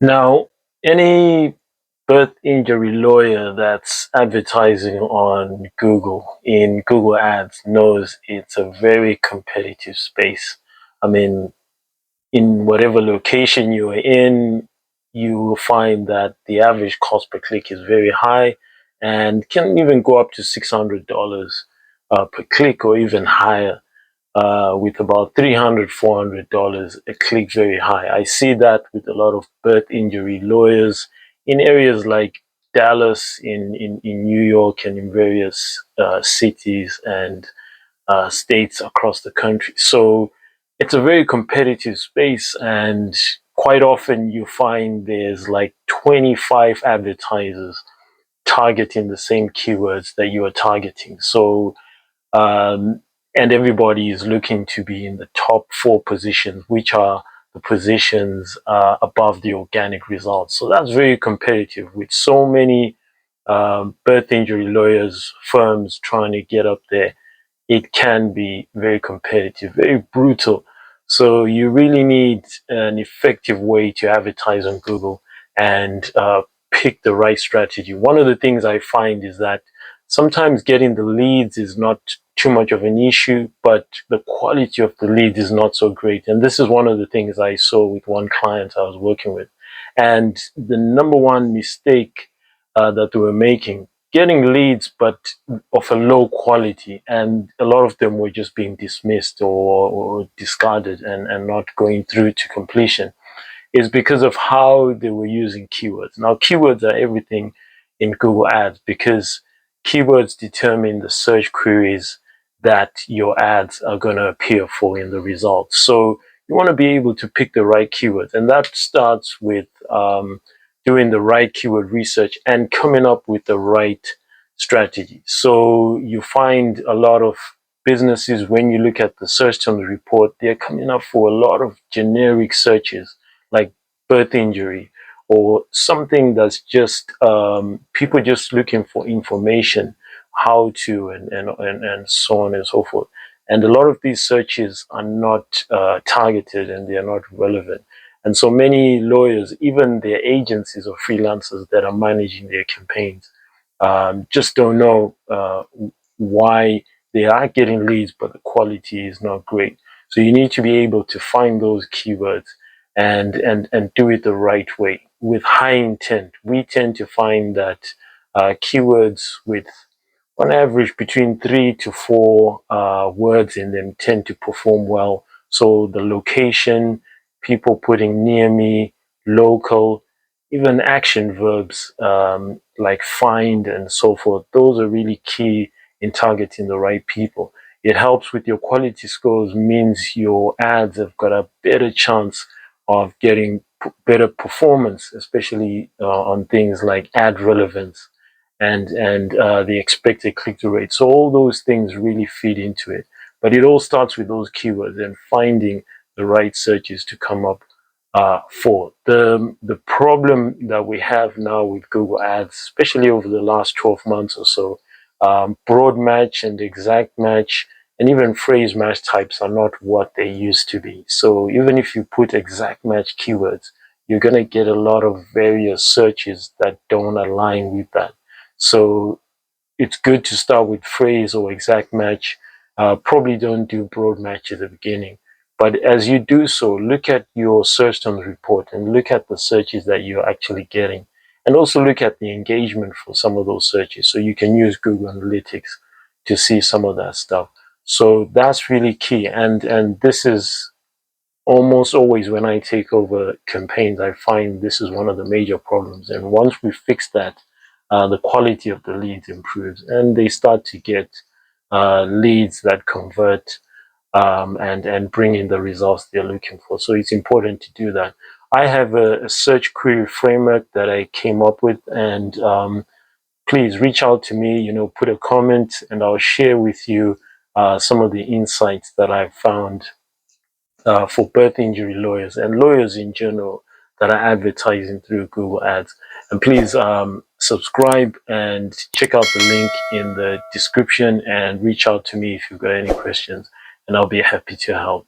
Now, any birth injury lawyer that's advertising on Google in Google Ads knows it's a very competitive space. I mean, in whatever location you are in, you will find that the average cost per click is very high and can even go up to $600 per click or even higher, with about $300, $400 a click, very high. I see that with a lot of birth injury lawyers in areas like Dallas, in New York, and in various cities and states across the country. So it's a very competitive space, and quite often you find there's like 25 advertisers targeting the same keywords that you are targeting. So um, and everybody is looking to be in the top four positions, which are the positions above the organic results. So that's very competitive with so many birth injury lawyers firms trying to get up there. It can be very competitive, very brutal. So you really need an effective way to advertise on Google and pick the right strategy. One of the things I find is that sometimes getting the leads is not too much of an issue, but the quality of the lead is not so great. And this is one of the things I saw with one client I was working with. And the number one mistake that they were making, getting leads, but of a low quality, and a lot of them were just being dismissed or discarded and not going through to completion, is because of how they were using keywords. Now, keywords are everything in Google Ads because keywords determine the search queries that your ads are going to appear for in the results. So you want to be able to pick the right keywords, and that starts with doing the right keyword research and coming up with the right strategy. So you find a lot of businesses, when you look at the search terms report, they're coming up for a lot of generic searches like birth injury or something that's just people just looking for information, how to, and so on and so forth. And a lot of these searches are not targeted and they are not relevant. And so many lawyers, even their agencies or freelancers that are managing their campaigns, just don't know why they are getting leads, but the quality is not great. So you need to be able to find those keywords and do it the right way with high intent. We tend to find that keywords with on average between 3 to 4 words in them tend to perform well. So the location, people putting near me, local, even action verbs like find and so forth, those are really key in targeting the right people. It helps with your quality scores, means your ads have got a better chance of getting better performance, especially on things like ad relevance and the expected click-through rate. So all those things really feed into it. But it all starts with those keywords and finding the right searches to come up for. The problem that we have now with Google Ads, especially over the last 12 months or so, broad match and exact match and even phrase match types are not what they used to be. So even if you put exact match keywords, you're going to get a lot of various searches that don't align with that. So it's good to start with phrase or exact match. Probably don't do broad match at the beginning. But as you do so, look at your search terms report and look at the searches that you're actually getting. And also look at the engagement for some of those searches. So you can use Google Analytics to see some of that stuff. So that's really key. And this is almost always when I take over campaigns, I find this is one of the major problems. And once we fix that, the quality of the leads improves and they start to get leads that convert and bring in the results they're looking for. So it's important to do that. I have a search query framework that I came up with, and please reach out to me, put a comment, and I'll share with you some of the insights that I've found for birth injury lawyers and lawyers in general that are advertising through Google Ads. And please subscribe and check out the link in the description and reach out to me if you've got any questions, and I'll be happy to help.